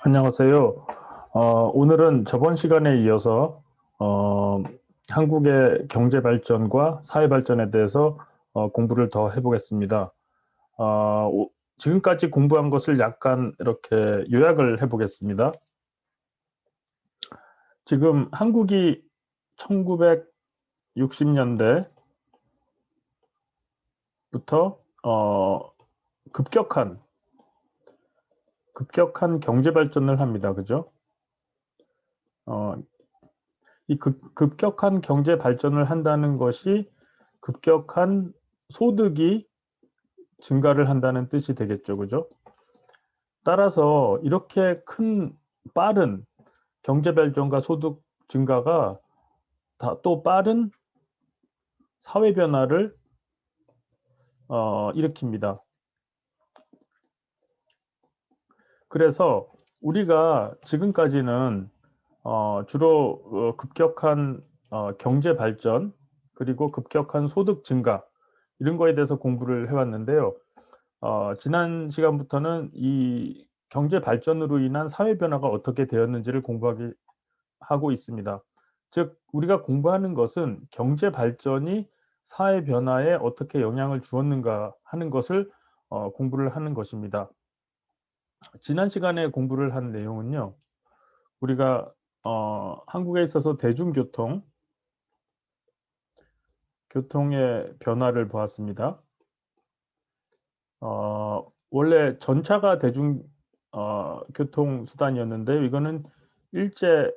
안녕하세요. 오늘은 저번 시간에 이어서 어, 한국의 경제 발전과 사회 발전에 대해서 공부를 더 해보겠습니다. 어, 오- 지금까지 공부한 것을 약간 이렇게 요약을 해보겠습니다. 지금 한국이 1960년대부터 급격한 경제 발전을 합니다. 그죠? 어, 이 급격한 경제 발전을 한다는 것이 급격한 소득이 증가를 한다는 뜻이 되겠죠. 그죠? 따라서 이렇게 큰 빠른 경제 발전과 소득 증가가 또 빠른 사회 변화를 일으킵니다. 그래서 우리가 지금까지는 주로 급격한 경제 발전 그리고 급격한 소득 증가 이런 거에 대해서 공부를 해왔는데요. 지난 시간부터는 이 경제 발전으로 인한 사회 변화가 어떻게 되었는지를 공부하기 하고 있습니다. 즉, 우리가 공부하는 것은 경제 발전이 사회 변화에 어떻게 영향을 주었는가 하는 것을 공부를 하는 것입니다. 지난 시간에 공부를 한 내용은요, 우리가 한국에 있어서 교통의 변화를 보았습니다. 원래 전차가 대중 교통 수단이었는데 이거는 일제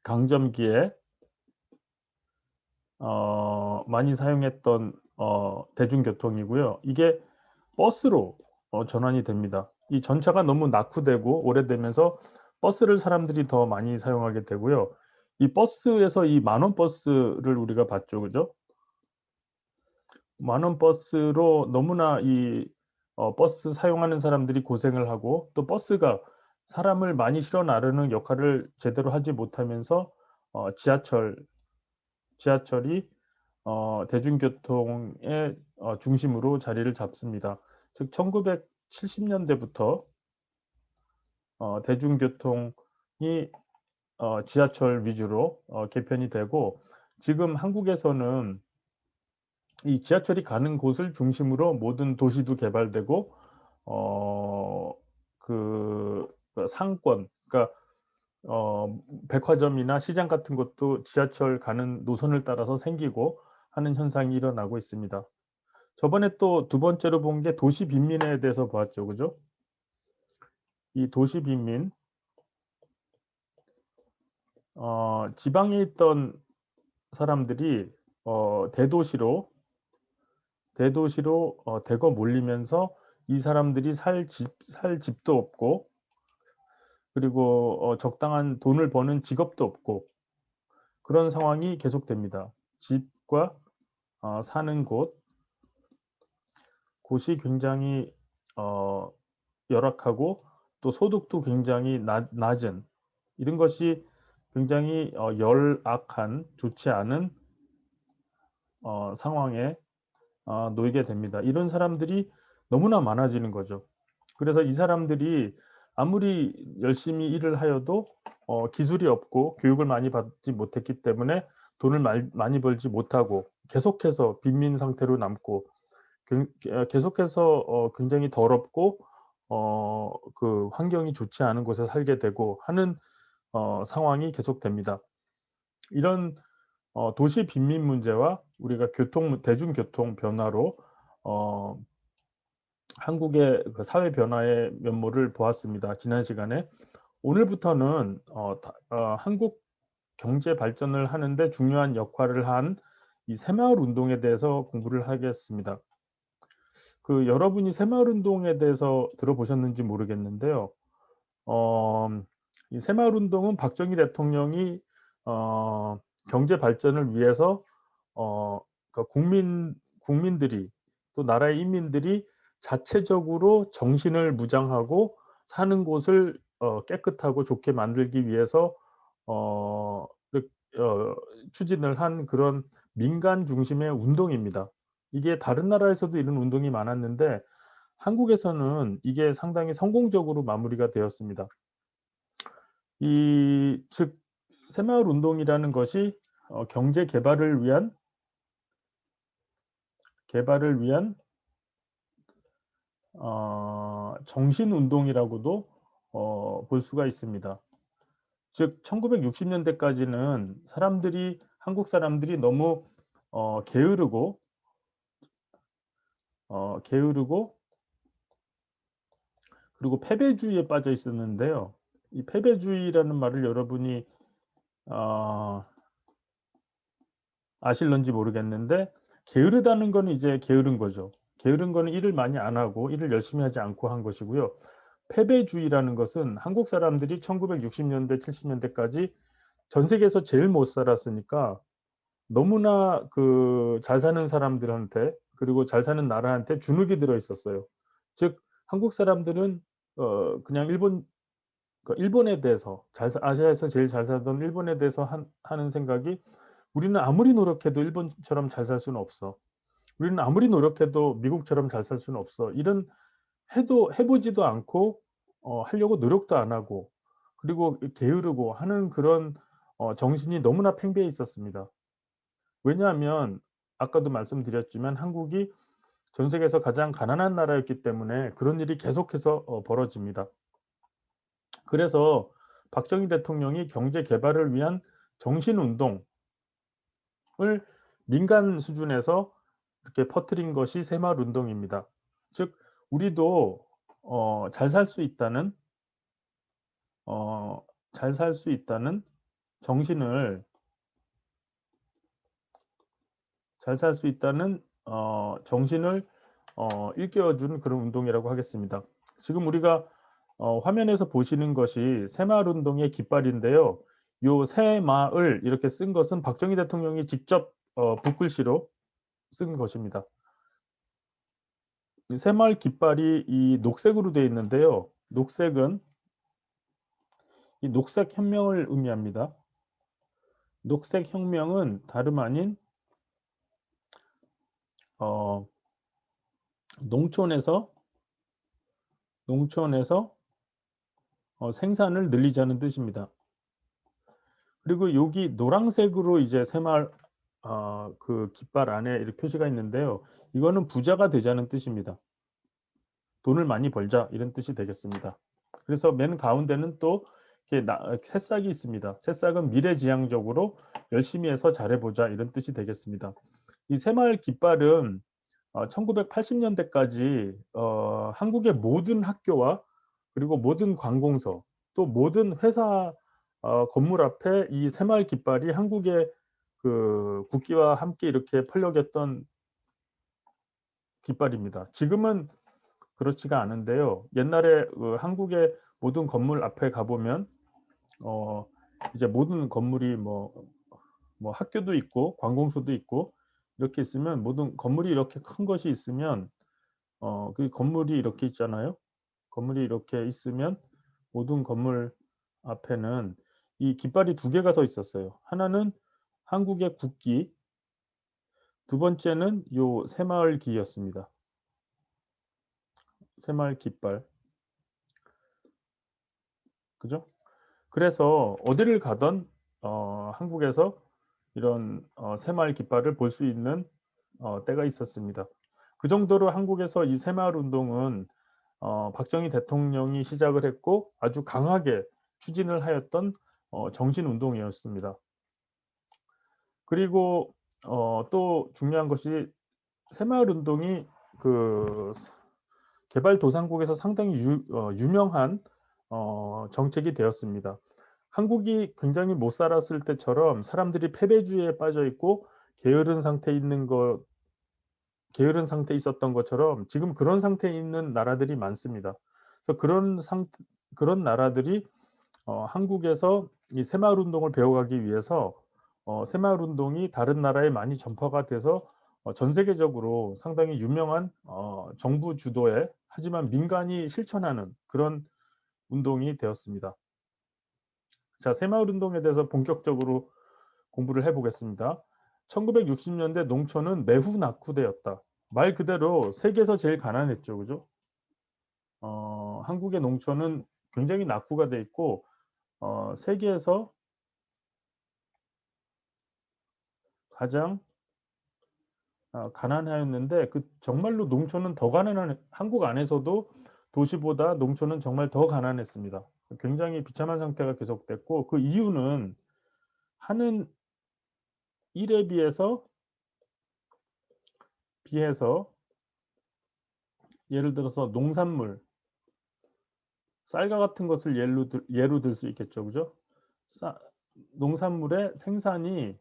강점기에 많이 사용했던 대중교통이고요. 이게 버스로 전환이 됩니다. 이 전차가 너무 낙후되고 오래되면서 버스를 사람들이 더 많이 사용하게 되고요. 이 버스에서 이 만원 버스를 우리가 봤죠, 그죠? 만원 버스로 너무나 이 버스 사용하는 사람들이 고생을 하고 또 버스가 사람을 많이 실어 나르는 역할을 제대로 하지 못하면서 지하철이 대중교통의 중심으로 자리를 잡습니다. 즉 1970년대부터 대중교통이 지하철 위주로 개편이 되고 지금 한국에서는 이 지하철이 가는 곳을 중심으로 모든 도시도 개발되고 그 상권, 그러니까 백화점이나 시장 같은 것도 지하철 가는 노선을 따라서 생기고 하는 현상이 일어나고 있습니다. 저번에 또 두 번째로 본 게 도시 빈민에 대해서 보았죠. 그죠? 이 도시 빈민, 지방에 있던 사람들이 대도시로 대거 몰리면서 이 사람들이 살 집도 없고 그리고 적당한 돈을 버는 직업도 없고 그런 상황이 계속됩니다. 집과 사는 곳이 굉장히 어, 열악하고 또 소득도 굉장히 낮은 이런 것이 굉장히 열악한 좋지 않은 상황에 놓이게 됩니다. 이런 사람들이 너무나 많아지는 거죠. 그래서 이 사람들이 아무리 열심히 일을 하여도 기술이 없고 교육을 많이 받지 못했기 때문에 돈을 많이 벌지 못하고 계속해서 빈민 상태로 남고 계속해서 굉장히 더럽고 그 환경이 좋지 않은 곳에 살게 되고 하는 상황이 계속됩니다. 이런 도시 빈민 문제와 우리가 대중교통 변화로 어, 한국의 그 사회 변화의 면모를 보았습니다. 지난 시간에. 오늘부터는 한국 경제 발전을 하는데 중요한 역할을 한 이 새마을 운동에 대해서 공부를 하겠습니다. 그 여러분이 새마을 운동에 대해서 들어보셨는지 모르겠는데요. 어, 이 새마을 운동은 박정희 대통령이 경제 발전을 위해서 어, 그 국민들이 또 나라의 인민들이 자체적으로 정신을 무장하고 사는 곳을 깨끗하고 좋게 만들기 위해서 어, 어, 추진을 한 그런 민간 중심의 운동입니다. 이게 다른 나라에서도 이런 운동이 많았는데 한국에서는 이게 상당히 성공적으로 마무리가 되었습니다. 즉 새마을 운동이라는 것이 경제 개발을 위한 정신 운동이라고도 볼 수가 있습니다. 즉 1960년대까지는 한국 사람들이 너무 게으르고 게으르고 그리고 패배주의에 빠져 있었는데요. 이 패배주의라는 말을 여러분이 어 아실런지 모르겠는데, 게으르다는 거는 이제 게으른 거죠. 게으른 거는 일을 많이 안 하고 일을 열심히 하지 않고 한 것이고요. 패배주의라는 것은 한국 사람들이 1960년대 70년대까지 전 세계에서 제일 못 살았으니까 너무나 그 잘 사는 사람들한테, 그리고 잘 사는 나라한테 주눅이 들어 있었어요. 즉 한국 사람들은 그냥 일본에 대해서 아시아에서 제일 잘 살던 일본에 대해서 하는 생각이, '우리는 아무리 노력해도 일본처럼 잘 살 수는 없어. 우리는 아무리 노력해도 미국처럼 잘 살 수는 없어.' 이런, 해도 해 보지도 않고 하려고 노력도 안 하고, 그리고 게으르고 하는 그런 정신이 너무나 팽배해 있었습니다. 왜냐하면 아까도 말씀드렸지만 한국이 전 세계에서 가장 가난한 나라였기 때문에 그런 일이 계속해서 벌어집니다. 그래서 박정희 대통령이 경제 개발을 위한 정신 운동을 민간 수준에서 이렇게 퍼뜨린 것이 새마을 운동입니다. 즉 우리도 잘 살 수 있다는 어 잘 살 수 있다는 정신을 잘 살 수 있다는 정신을 일깨워 준 그런 운동이라고 하겠습니다. 지금 우리가 화면에서 보시는 것이 새마을 운동의 깃발인데요. 요 새마을 이렇게 쓴 것은 박정희 대통령이 직접 붓글씨로 쓴 것입니다. 이 새마을 깃발이 이 녹색으로 되어 있는데요. 녹색은 이 녹색 혁명을 의미합니다. 녹색 혁명은 다름 아닌 어 농촌에서 농촌에서 생산을 늘리자는 뜻입니다. 그리고 여기 노란색으로 이제 새마을 그 깃발 안에 이렇게 표시가 있는데요. 이거는 부자가 되자는 뜻입니다. '돈을 많이 벌자.' 이런 뜻이 되겠습니다. 그래서 맨 가운데는 또 이렇게 새싹이 있습니다. 새싹은 미래지향적으로 '열심히 해서 잘해 보자.' 이런 뜻이 되겠습니다. 이 새마을 깃발은 1980 년대까지 한국의 모든 학교와 그리고 모든 관공서, 또 모든 회사 건물 앞에 이 새마을 깃발이 한국의 그 국기와 함께 이렇게 펄럭였던 깃발입니다. 지금은 그렇지가 않은데요. 옛날에 그 한국의 모든 건물 앞에 가 보면 어 이제 모든 건물이 뭐 학교도 있고 관공서도 있고 이렇게 있으면, 모든 건물이 이렇게 큰 것이 있으면 그 건물이 이렇게 있잖아요. 건물이 이렇게 있으면 모든 건물 앞에는 이 깃발이 두 개가 서 있었어요. 하나는 한국의 국기, 두 번째는 요 새마을기였습니다. 새마을 깃발. 그죠? 그래서 어디를 가든 한국에서 이런 새마을 깃발을 볼 수 있는 때가 있었습니다. 그 정도로 한국에서 이 새마을 운동은 박정희 대통령이 시작을 했고 아주 강하게 추진을 하였던 정신 운동이었습니다. 그리고 또 중요한 것이, 새마을 운동이 그 개발도상국에서 상당히 유명한 정책이 되었습니다. 한국이 굉장히 못 살았을 때처럼 사람들이 패배주의에 빠져 있고 게으른 상태에 있는 것 게으른 상태에 있었던 것처럼 지금 그런 상태에 있는 나라들이 많습니다. 그래서 그런 나라들이 한국에서 이 새마을 운동을 배워가기 위해서 새마을 운동이 다른 나라에 많이 전파가 돼서 전 세계적으로 상당히 유명한 정부 주도의, 하지만 민간이 실천하는 그런 운동이 되었습니다. 자, 새마을 운동에 대해서 본격적으로 공부를 해 보겠습니다. 1960 년대 농촌은 매후 낙후되었다. 말 그대로 세계에서 제일 가난했죠. 그죠? 한국의 농촌은 굉장히 낙후가 돼 있고 세계에서 가장 가난하였는데 그 정말로 농촌은 더 가난한 한국 안에서도 도시보다 농촌은 정말 더 가난했습니다. 굉장히 비참한 상태가 계속됐고 그 이유는 하는 일에 비해서 예를 들어서 농산물, 쌀과 같은 것을 예로 들 수 있겠죠. 그죠? 쌀 농산물의 생산이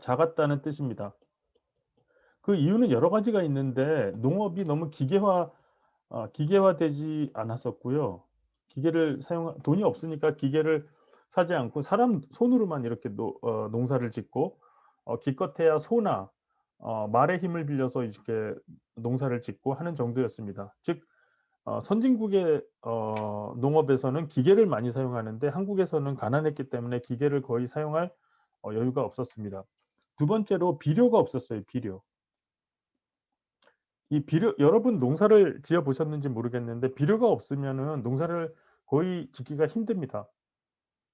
작았다는 뜻입니다. 그 이유는 여러 가지가 있는데 농업이 너무 기계화되지 않았었고요. 기계를 사용 돈이 없으니까 기계를 사지 않고 사람 손으로만 이렇게 농사를 짓고 기껏해야 소나 말의 힘을 빌려서 이렇게 농사를 짓고 하는 정도였습니다. 즉 선진국의 농업에서는 기계를 많이 사용하는데 한국에서는 가난했기 때문에 기계를 거의 사용할 여유가 없었습니다. 두 번째로 비료가 없었어요, 비료. 이 비료 여러분 농사를 지어 보셨는지 모르겠는데 비료가 없으면은 농사를 거의 짓기가 힘듭니다.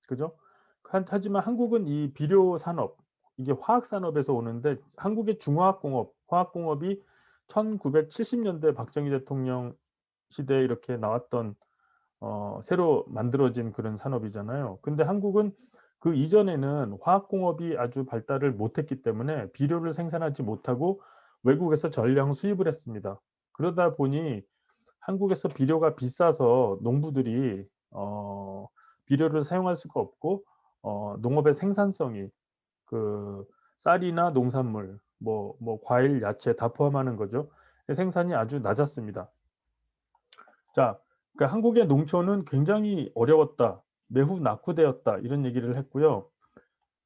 그죠? 하지만 한국은 이 비료 산업 이게 화학 산업에서 오는데 한국의 중화학공업, 화학공업이 1970 년대 박정희 대통령 시대에 이렇게 나왔던 새로 만들어진 그런 산업이잖아요. 근데 한국은 그 이전에는 화학공업이 아주 발달을 못했기 때문에 비료를 생산하지 못하고 외국에서 전량 수입을 했습니다. 그러다 보니 한국에서 비료가 비싸서 농부들이 비료를 사용할 수가 없고 농업의 생산성이 그 쌀이나 농산물 과일, 야채 다 포함하는 거죠. 생산이 아주 낮았습니다. 자, 그러니까 한국의 농촌은 굉장히 어려웠다. 매우 낙후되었다. 이런 얘기를 했고요.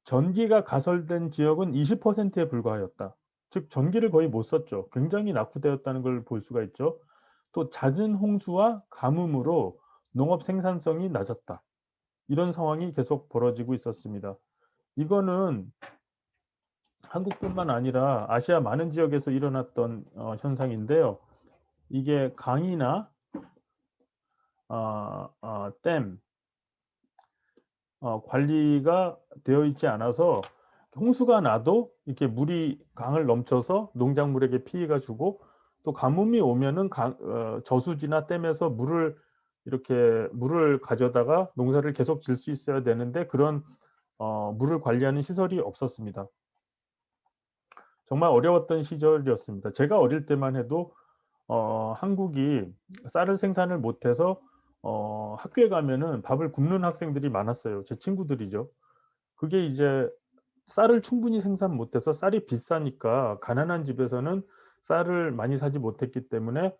전기가 가설된 지역은 20%에 불과하였다. 즉 전기를 거의 못 썼죠. 굉장히 낙후되었다는 걸 볼 수가 있죠. 또 잦은 홍수와 가뭄으로 농업 생산성이 낮았다. 이런 상황이 계속 벌어지고 있었습니다. 이거는 한국뿐만 아니라 아시아 많은 지역에서 일어났던 현상인데요. 이게 강이나 댐 관리가 되어 있지 않아서 홍수가 나도 이렇게 물이 강을 넘쳐서 농작물에게 피해가 주고 또 가뭄이 오면은 저수지나 댐에서 물을 가져다가 농사를 계속 질 수 있어야 되는데 그런 물을 관리하는 시설이 없었습니다. 정말 어려웠던 시절이었습니다. 제가 어릴 때만 해도 한국이 쌀을 생산을 못해서 학교에 가면은 밥을 굶는 학생들이 많았어요. 제 친구들이죠. 그게 이제 쌀을 충분히 생산 못해서 쌀이 비싸니까 가난한 집에서는 쌀을 많이 사지 못했기 때문에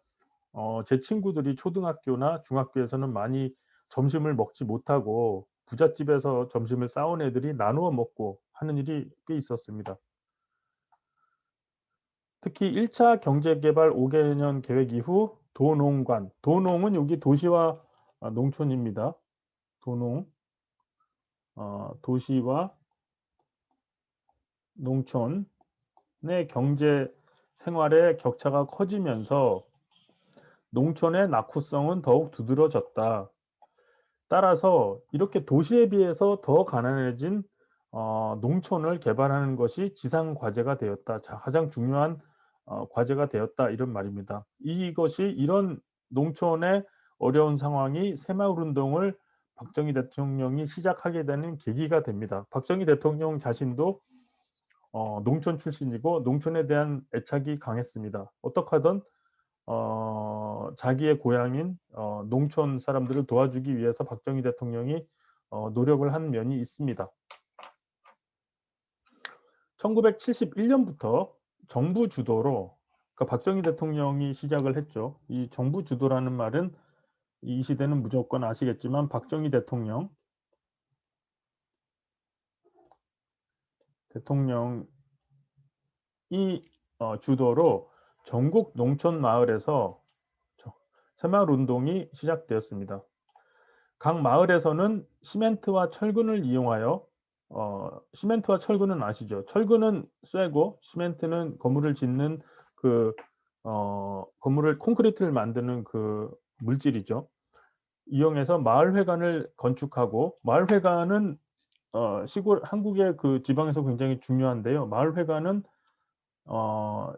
제 친구들이 초등학교나 중학교에서는 많이 점심을 먹지 못하고 부잣집에서 점심을 싸온 애들이 나누어 먹고 하는 일이 꽤 있었습니다. 특히 1차 경제개발 5개년 계획 이후 도농은 여기 도시와 농촌입니다. 도농, 도시와 농촌의 경제 생활의 격차가 커지면서 농촌의 낙후성은 더욱 두드러졌다. 따라서 이렇게 도시에 비해서 더 가난해진 농촌을 개발하는 것이 지상 과제가 되었다. 자, 가장 중요한 과제가 되었다. 이런 말입니다. 이런 농촌의 어려운 상황이 새마을 운동을 박정희 대통령이 시작하게 되는 계기가 됩니다. 박정희 대통령 자신도 농촌 출신이고 농촌에 대한 애착이 강했습니다. 어떻게 하든 자기의 고향인 농촌 사람들을 도와주기 위해서 박정희 대통령이 노력을 한 면이 있습니다. 1971 년부터 정부 주도로 그러니까 박정희 대통령이 시작을 했죠. 이 정부 주도라는 말은 이 시대는 무조건 아시겠지만 박정희 대통령이 주도로 전국 농촌 마을에서 새마을 운동이 시작되었습니다. 각 마을에서는 시멘트와 철근을 이용하여 시멘트와 철근은 아시죠? 철근은 쇠고 시멘트는 건물을 짓는 건물을 콘크리트를 만드는 그 물질이죠. 이용해서 마을회관을 건축하고, 마을회관은 시골 한국의 그 지방에서 굉장히 중요한데요. 마을회관은 어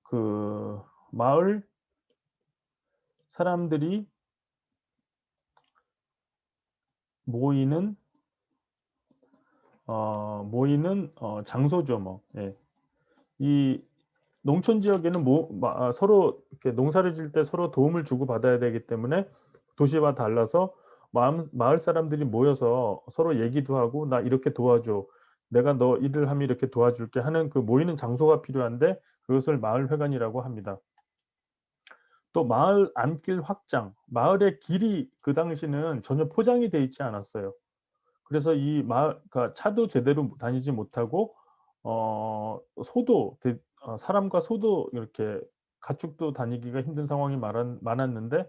그 마을 사람들이 모이는 장소죠 뭐. 예. 이 농촌 지역에는 서로 이렇게 농사를 지을 때 서로 도움을 주고받아야 되기 때문에 도시와 달라서 마을 사람들이 모여서 서로 얘기도 하고 "나 이렇게 도와줘. 내가 너 일을 하면 이렇게 도와줄게." 하는 그 모이는 장소가 필요한데, 그것을 마을회관이라고 합니다. 또 마을 안길 확장. 마을의 길이 그 당시는 전혀 포장이 돼 있지 않았어요. 그래서 이 마을, 그러니까 차도 제대로 다니지 못하고 소도 사람과 소도 이렇게 가축도 다니기가 힘든 상황이 많았는데,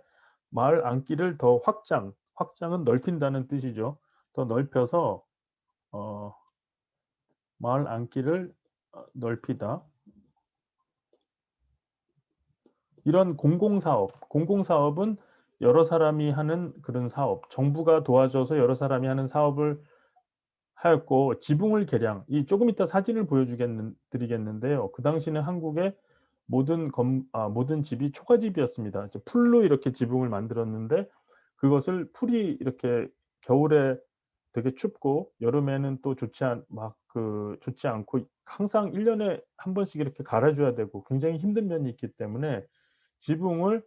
마을 안길을 더 확장은 넓힌다는 뜻이죠. 더 넓혀서 어 마을 안길을 넓히다. 이런 공공사업은 여러 사람이 하는 그런 사업, 정부가 도와줘서 여러 사람이 하는 사업을 하였고, 지붕을 개량, 이 조금 이따 사진을 드리겠는데요. 그 당시는 한국의 모든 집이 초가집이었습니다. 이제 풀로 이렇게 지붕을 만들었는데, 그것을 풀이 이렇게 겨울에 되게 춥고 여름에는 또 좋지 않고 항상 1 년에 한 번씩 이렇게 갈아 줘야 되고 굉장히 힘든 면이 있기 때문에, 지붕을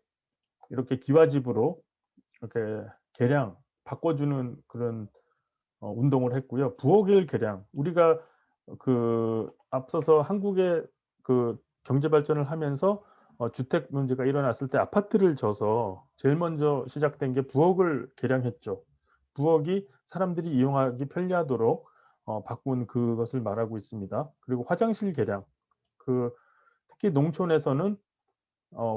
이렇게 기와집으로 이렇게 개량 바꿔 주는 그런 운동을 했고요. 부엌을 개량. 우리가 앞서서 한국의 그 경제 발전을 하면서 주택 문제가 일어났을 때 아파트를 져서 제일 먼저 시작된 게 부엌을 개량했죠. 부엌이 사람들이 이용하기 편리하도록 바꾼 그것을 말하고 있습니다. 그리고 화장실 개량. 그 특히 농촌에서는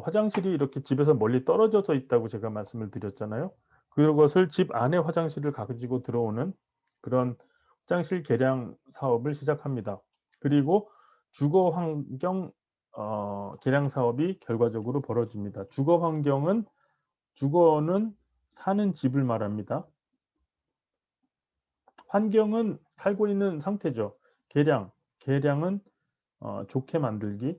화장실이 이렇게 집에서 멀리 떨어져서 있다고 제가 말씀을 드렸잖아요. 그것을 집 안에 화장실을 가지고 들어오는 그런 화장실 개량 사업을 시작합니다. 그리고 주거 환경 개량 사업이 결과적으로 벌어집니다. 주거는 사는 집을 말합니다. 환경은 살고 있는 상태죠. 개량은 좋게 만들기.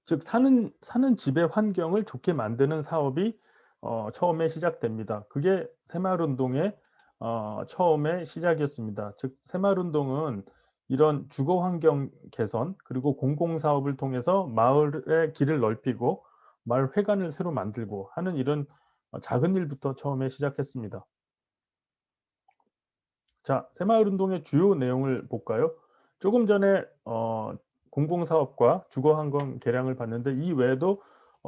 즉 사는 집의 환경을 좋게 만드는 사업이 처음에 시작됩니다. 그게 새마을운동의 처음의 시작이었습니다. 즉 새마을운동은 이런 주거 환경 개선, 그리고 공공사업을 통해서 마을의 길을 넓히고 마을 회관을 새로 만들고 하는 이런 작은 일부터 처음에 시작했습니다. 자, 새마을운동의 주요 내용을 볼까요? 조금 전에 공공사업과 주거환경 개량을 봤는데, 이 외에도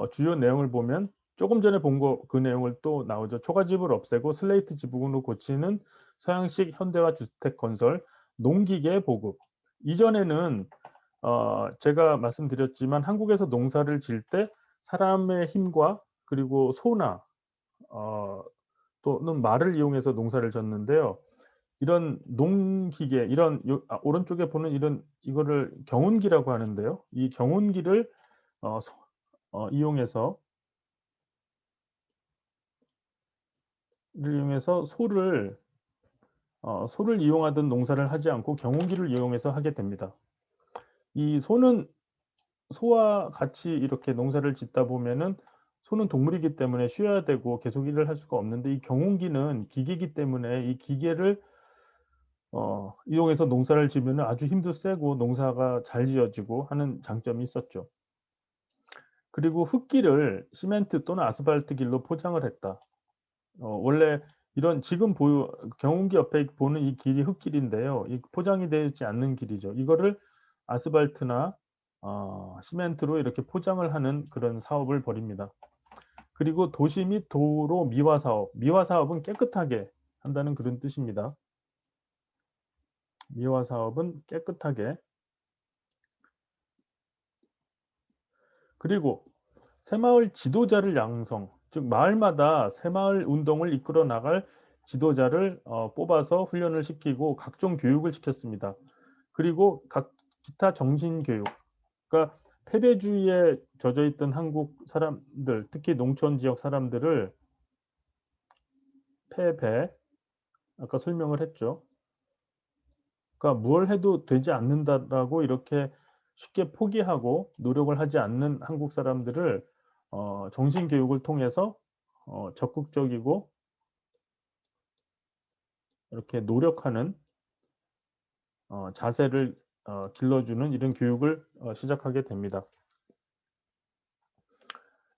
주요 내용을 보면 조금 전에 본 그 내용을 또 나오죠. 초가집을 없애고 슬레이트 지붕으로 고치는 서양식 현대화 주택 건설, 농기계 보급. 이전에는 제가 말씀드렸지만 한국에서 농사를 지을 때 사람의 힘과 그리고 소나 어 또는 말을 이용해서 농사를 졌는데요. 이런 농기계, 이런 오른쪽에 보는 이거를 경운기라고 하는데요. 이 경운기를 어 소 이용해서 소를 이용하던 농사를 하지 않고 경운기를 이용해서 하게 됩니다. 이 소와 같이 이렇게 농사를 짓다 보면은, 소는 동물이기 때문에 쉬어야 되고 계속 일을 할 수가 없는데, 이 경운기는 기계이기 때문에 이 기계를 이용해서 농사를 지으면은 아주 힘도 세고 농사가 잘 지어지고 하는 장점이 있었죠. 그리고 흙길을 시멘트 또는 아스팔트 길로 포장을 했다. 원래 이런 지금 경운기 옆에 보는 이 길이 흙길인데요. 이 포장이 되지 않는 길이죠. 이거를 아스팔트나 시멘트로 이렇게 포장을 하는 그런 사업을 벌입니다. 그리고 도시 및 도로 미화 사업. 미화 사업은 깨끗하게 한다는 그런 뜻입니다. 미화 사업은 깨끗하게. 그리고 새마을 지도자를 양성, 즉 마을마다 새마을 운동을 이끌어 나갈 지도자를 뽑아서 훈련을 시키고 각종 교육을 시켰습니다. 그리고 기타 정신 교육, 그러니까 패배주의에 젖어 있던 한국 사람들, 특히 농촌 지역 사람들을 패배, 아까 설명을 했죠. 그러니까 '뭘 해도 되지 않는다.'라고 이렇게 쉽게 포기하고 노력을 하지 않는 한국 사람들을 정신 교육을 통해서 적극적이고 이렇게 노력하는 자세를 길러주는 이런 교육을 시작하게 됩니다.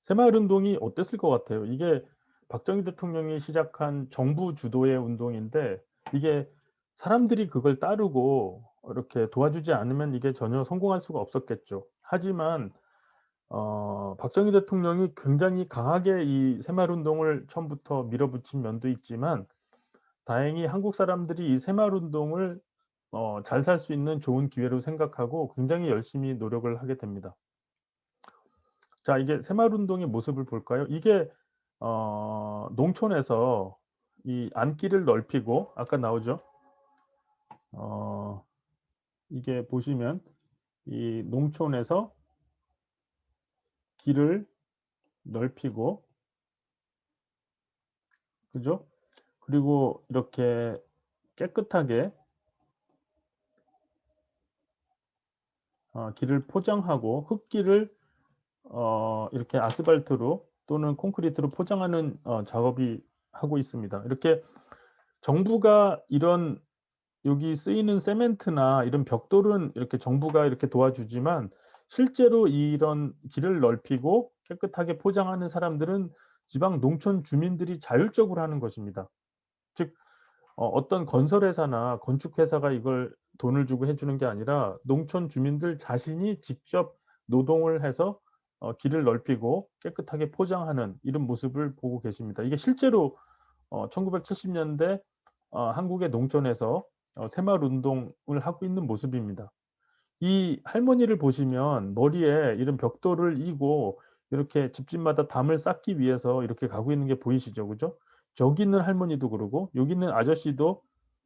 새마을운동이 어땠을 것 같아요? 이게 박정희 대통령이 시작한 정부 주도의 운동인데 이게 사람들이 그걸 따르고 이렇게 도와주지 않으면 이게 전혀 성공할 수가 없었겠죠. 하지만 박정희 대통령이 굉장히 강하게 이 새마을운동을 처음부터 밀어붙인 면도 있지만 다행히 한국 사람들이 이 새마을운동을 잘 살 수 있는 좋은 기회로 생각하고 굉장히 열심히 노력을 하게 됩니다. 자, 이게 새마을운동의 모습을 볼까요? 이게 농촌에서 이 안길을 넓히고 아까 나오죠? 어 이게 보시면 이 농촌에서 길을 넓히고 그죠? 그리고 이렇게 깨끗하게 길을 포장하고 흙길을 이렇게 아스팔트로 또는 콘크리트로 포장하는 작업이 하고 있습니다. 이렇게 정부가 이런 여기 쓰이는 세멘트나 이런 벽돌은 이렇게 정부가 이렇게 도와주지만 실제로 이런 길을 넓히고 깨끗하게 포장하는 사람들은 지방 농촌 주민들이 자율적으로 하는 것입니다. 즉 어떤 건설회사나 건축회사가 이걸 돈을 주고 해 주는 게 아니라 농촌 주민들 자신이 직접 노동을 해서 길을 넓히고 깨끗하게 포장하는 이런 모습을 보고 계십니다. 이게 실제로 1970 년대 한국의 농촌에서 새마을 운동을 하고 있는 모습입니다. 이 할머니를 보시면 머리에 이런 벽돌을 이고 이렇게 집집마다 담을 쌓기 위해서 이렇게 가고 있는 게 보이시죠? 그죠? 저기 있는 할머니도 그러고 여기 있는 아저씨도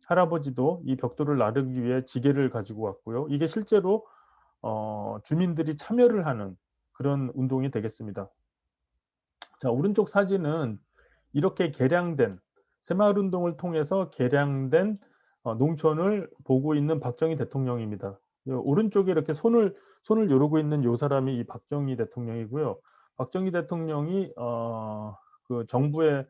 할아버지도 이 벽돌을 나르기 위해 지게를 가지고 왔고요. 이게 실제로 주민들이 참여를 하는 그런 운동이 되겠습니다. 자, 오른쪽 사진은 이렇게 개량된 새마을 운동을 통해서 개량된 농촌을 보고 있는 박정희 대통령입니다. 요 오른쪽에 이렇게 손을 요르고 있는 요 사람이 이 박정희 대통령이고요. 박정희 대통령이 그 정부의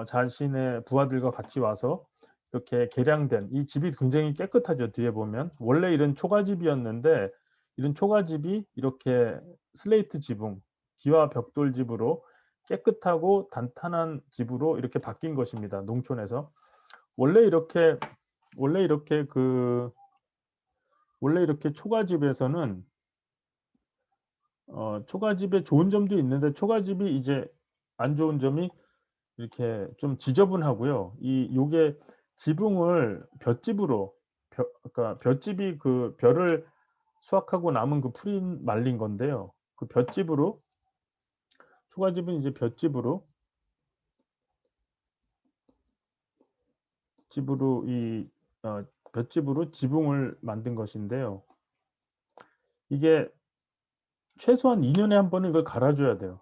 자신의 부하들과 같이 와서 이렇게 개량된 이 집이 굉장히 깨끗하죠, 뒤에 보면. 원래 이런 초가집이었는데 이런 초가집이 이렇게 슬레이트 지붕, 기와 벽돌 집으로 깨끗하고 단단한 집으로 이렇게 바뀐 것입니다, 농촌에서. 원래 이렇게 원래 이렇게 그 원래 이렇게 초가집에서는 초가집에 좋은 점도 있는데 초가집이 이제 안 좋은 점이 이렇게 좀 지저분하고요. 요게 지붕을 볏짚으로 그러니까 볏짚이 그 벼를 수확하고 남은 그 풀이 말린 건데요. 그 볏짚으로 초가집은 이제 볏짚으로 집으로 이 볏짚으로 지붕을 만든 것인데요. 이게 최소한 2 년에 한 번은 이걸 갈아 줘야 돼요.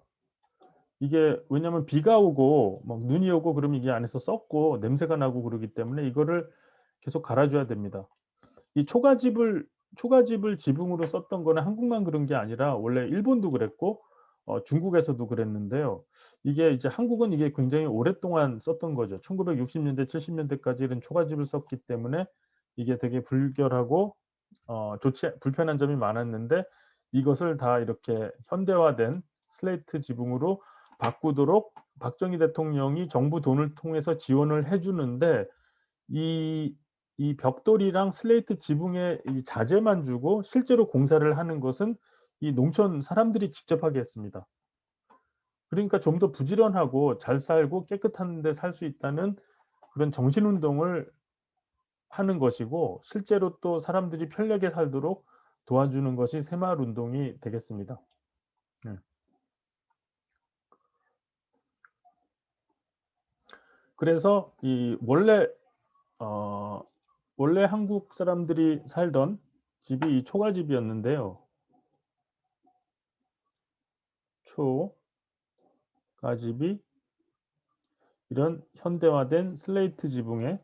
이게 왜냐면 비가 오고 막 눈이 오고 그러면 이게 안에서 썩고 냄새가 나고 그러기 때문에 이거를 계속 갈아 줘야 됩니다. 이 초가집을 지붕으로 썼던 거는 한국만 그런 게 아니라 원래 일본도 그랬고 중국에서도 그랬는데요. 이게 이제 한국은 이게 굉장히 오랫동안 썼던 거죠. 1960 년대 70 년대까지 이런 초가집을 썼기 때문에 이게 되게 불결하고 좋지 불편한 점이 많았는데 이것을 다 이렇게 현대화된 슬레이트 지붕으로 바꾸도록 박정희 대통령이 정부 돈을 통해서 지원을 해 주는데 이 벽돌이랑 슬레이트 지붕에 이 자재만 주고 실제로 공사를 하는 것은 이 농촌 사람들이 직접 하게 했습니다. 그러니까 좀 더 부지런하고 잘 살고 깨끗한 데 살 수 있다는 그런 정신 운동을 하는 것이고 실제로 또 사람들이 편리하게 살도록 도와주는 것이 새마을 운동이 되겠습니다. 네. 그래서 이 어 원래 한국 사람들이 살던 집이 이 초가집이었는데요. 초가집이 이런 현대화된 슬레이트 지붕에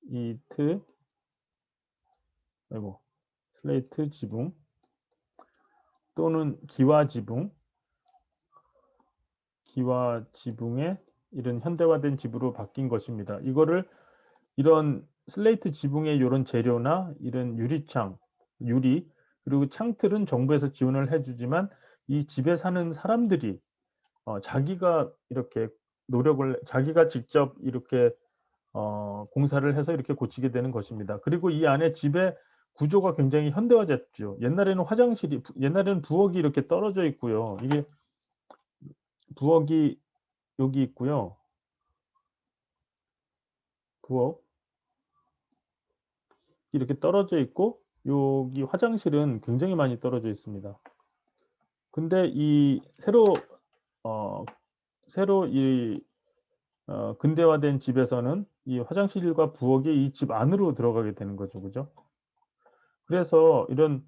이트 아이고 슬레이트 지붕 또는 기와 지붕에 이런 현대화된 집으로 바뀐 것입니다. 이거를 이런 슬레이트 지붕의 요런 재료나 이런 유리창, 유리 그리고 창틀은 정부에서 지원을 해 주지만 이 집에 사는 사람들이 자기가 이렇게 자기가 직접 이렇게 공사를 해서 이렇게 고치게 되는 것입니다. 그리고 이 안에 집의 구조가 굉장히 현대화됐죠. 옛날에는 부엌이 이렇게 떨어져 있고요. 이게 부엌이 여기 있고요. 부엌 이렇게 떨어져 있고 여기 화장실은 굉장히 많이 떨어져 있습니다. 근데 이 어 새로 근대화된 집에서는 이 화장실과 부엌이 이 집 안으로 들어가게 되는 거죠. 그죠? 그래서 이런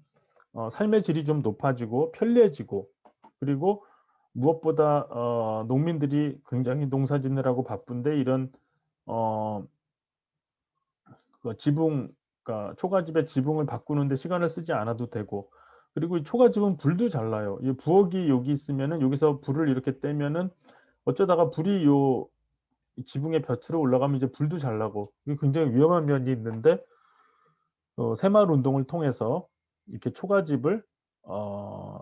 삶의 질이 좀 높아지고 편리해지고 그리고 무엇보다 농민들이 굉장히 농사 짓느라고 바쁜데 이런 어 그러니까 초가집의 지붕을 바꾸는 데 시간을 쓰지 않아도 되고 그리고 이 초가집은 불도 잘 나요. 이 부엌이 여기 있으면은 여기서 불을 이렇게 떼면은 어쩌다가 불이 이 지붕의 볕으로 올라가면 이제 불도 잘 나고 이게 굉장히 위험한 면이 있는데 새마을 운동을 통해서 이렇게 초가집을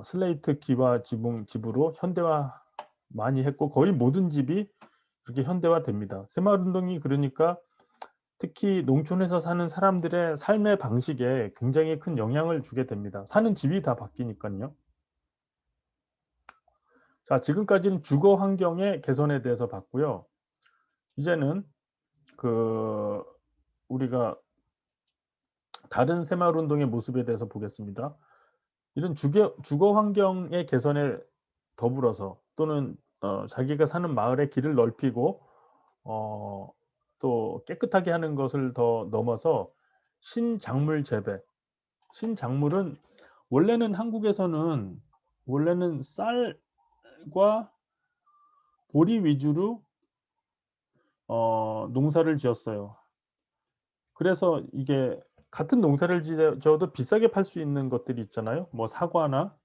슬레이트 기와 집으로 현대화 많이 했고 거의 모든 집이 그렇게 현대화됩니다. 새마을 운동이 그러니까 특히 농촌에서 사는 사람들의 삶의 방식에 굉장히 큰 영향을 주게 됩니다. 사는 집이 다 바뀌니깐요. 자, 지금까지는 주거 환경의 개선에 대해서 봤고요. 이제는 그 우리가 다른 새마을 운동의 모습에 대해서 보겠습니다. 이런 주거 환경의 개선에 더불어서 또는 자기가 사는 마을의 길을 넓히고 어 또 깨끗하게 하는 것을 더 넘어서 신작물 재배. 신작물은 원래는 쌀과 보리 위주로 농사를 지었어요. 그래서 이게 같은 농사를 지어도 비싸게 팔 수 있는 것들이 있잖아요. 뭐 사과나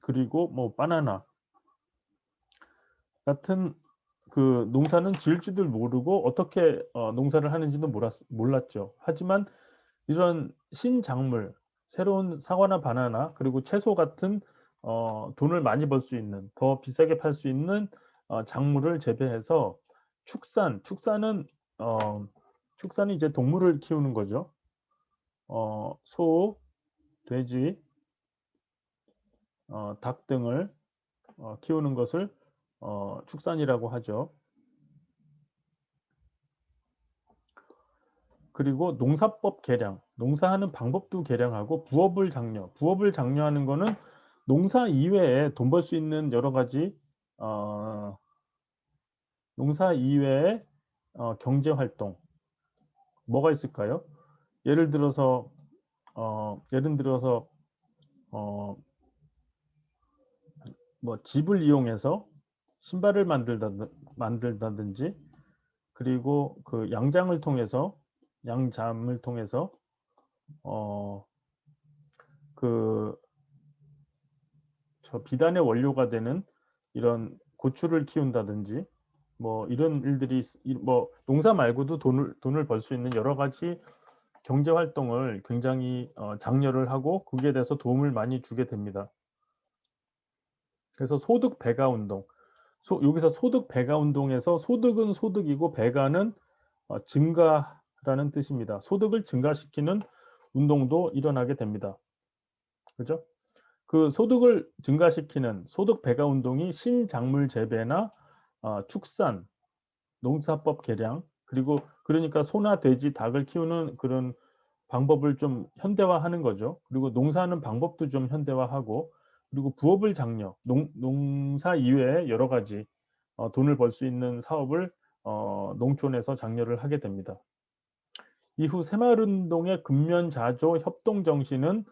그리고 뭐 바나나 같은 그 농사는 지을 줄도 모르고 어떻게 농사를 하는지도 몰랐죠. 하지만 이런 신작물, 새로운 사과나 바나나 그리고 채소 같은 돈을 많이 벌 수 있는 더 비싸게 팔 수 있는 작물을 재배해서 축산은 어 축산은 이제 동물을 키우는 거죠. 소, 돼지, 닭 등을 키우는 것을 축산이라고 하죠. 그리고 농사법 개량, 농사하는 방법도 개량하고 부업을 장려하는 거는 농사 이외에 돈 벌 수 있는 여러 가지 어 농사 이외의 경제 활동 뭐가 있을까요? 예를 들어서 예를 들어서 어 뭐 집을 이용해서 신발을 만들다든지 그리고 그 양잠을 통해서 어 그 비단의 원료가 되는 이런 고추를 키운다든지 뭐 이런 일들이 뭐 농사 말고도 돈을 벌 수 있는 여러 가지 경제 활동을 굉장히 장려를 하고 거기에 대해서 도움을 많이 주게 됩니다. 그래서 소득 배가 운동. 여기서 소득 배가 운동에서 소득은 소득이고 배가는 증가라는 뜻입니다. 소득을 증가시키는 운동도 일어나게 됩니다. 그죠? 그 소득을 증가시키는 소득 배가 운동이 신작물 재배나 축산, 농사법 개량 그러니까 소나 돼지, 닭을 키우는 그런 방법을 좀 현대화하는 거죠. 그리고 농사하는 방법도 좀 현대화하고 그리고 부업을 장려, 농사 이외에 여러 가지 돈을 벌 수 있는 사업을 농촌에서 장려를 하게 됩니다. 이후 새마을운동의 근면자조 협동 정신은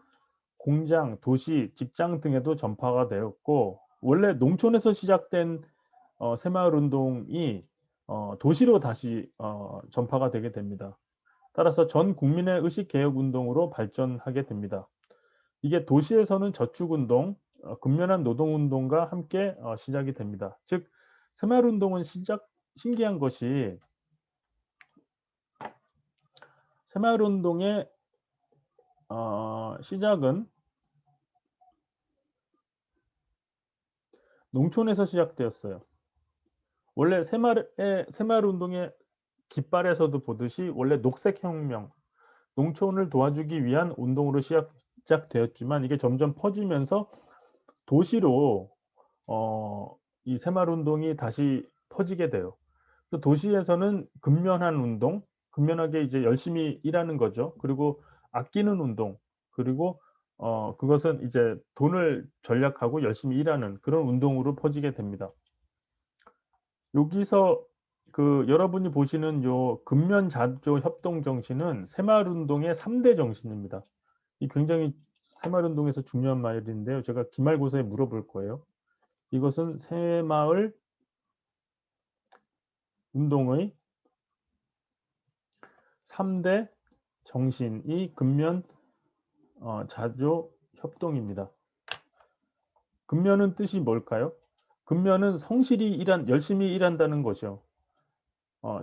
공장, 도시, 직장 등에도 전파가 되었고 원래 농촌에서 시작된 새마을운동이 도시로 다시 전파가 되게 됩니다. 따라서 전 국민의 의식개혁운동으로 발전하게 됩니다. 이게 도시에서는 저축운동, 근면한 노동운동과 함께 시작이 됩니다. 즉 새마을운동은 신기한 것이 새마을운동의 시작은 농촌에서 시작되었어요. 원래 새마을운동의 깃발에서도 보듯이 원래 녹색혁명, 농촌을 도와주기 위한 운동으로 시작되었지만 이게 점점 퍼지면서 도시로 이 새마을운동이 다시 퍼지게 돼요. 그래서 도시에서는 근면한 운동, 근면하게 이제 열심히 일하는 거죠. 그리고 아끼는 운동, 그리고 그것은 이제 돈을 절약하고 열심히 일하는 그런 운동으로 퍼지게 됩니다. 여기서 여러분이 보시는 요 근면자조 협동 정신은 새마을운동의 3대 정신입니다. 이 굉장히 새마을운동에서 중요한 말인데요. 제가 기말고사에 물어볼 거예요. 이것은 새마을 운동의 3대 정신이 근면 자조 협동입니다. 근면은 뜻이 뭘까요? 근면은 성실히 열심히 일한다는 것이요.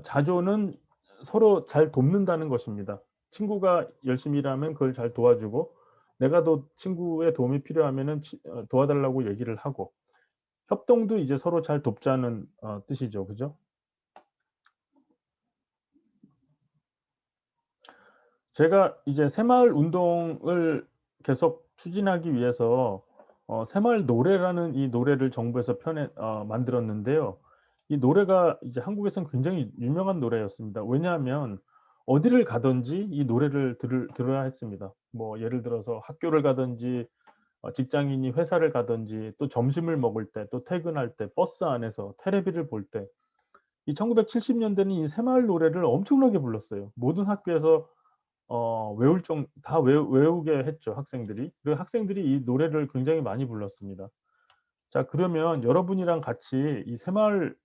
자조는 서로 잘 돕는다는 것입니다. 친구가 열심히 일하면 그걸 잘 도와주고 내가 또 친구의 도움이 필요하면은 도와달라고 얘기를 하고 협동도 이제 서로 잘 돕자는 뜻이죠. 그죠? 제가 이제 새마을 운동을 계속 추진하기 위해서 새마을 노래라는 이 노래를 정부에서 만들었는데요. 이 노래가 이제 한국에서는 굉장히 유명한 노래였습니다. 왜냐하면 어디를 가든지 이 노래를 들어야 했습니다. 뭐 예를 들어서 학교를 가든지 직장인이 회사를 가든지 또 점심을 먹을 때 또 퇴근할 때 버스 안에서 테레비를 볼 때 이 1970년대는 이 새마을 노래를 엄청나게 불렀어요. 모든 학교에서 외울 다 외우게 했죠, 학생들이. 그리고 학생들이 이 노래를 굉장히 많이 불렀습니다. 자, 그러면 여러분이랑 같이 이 새마을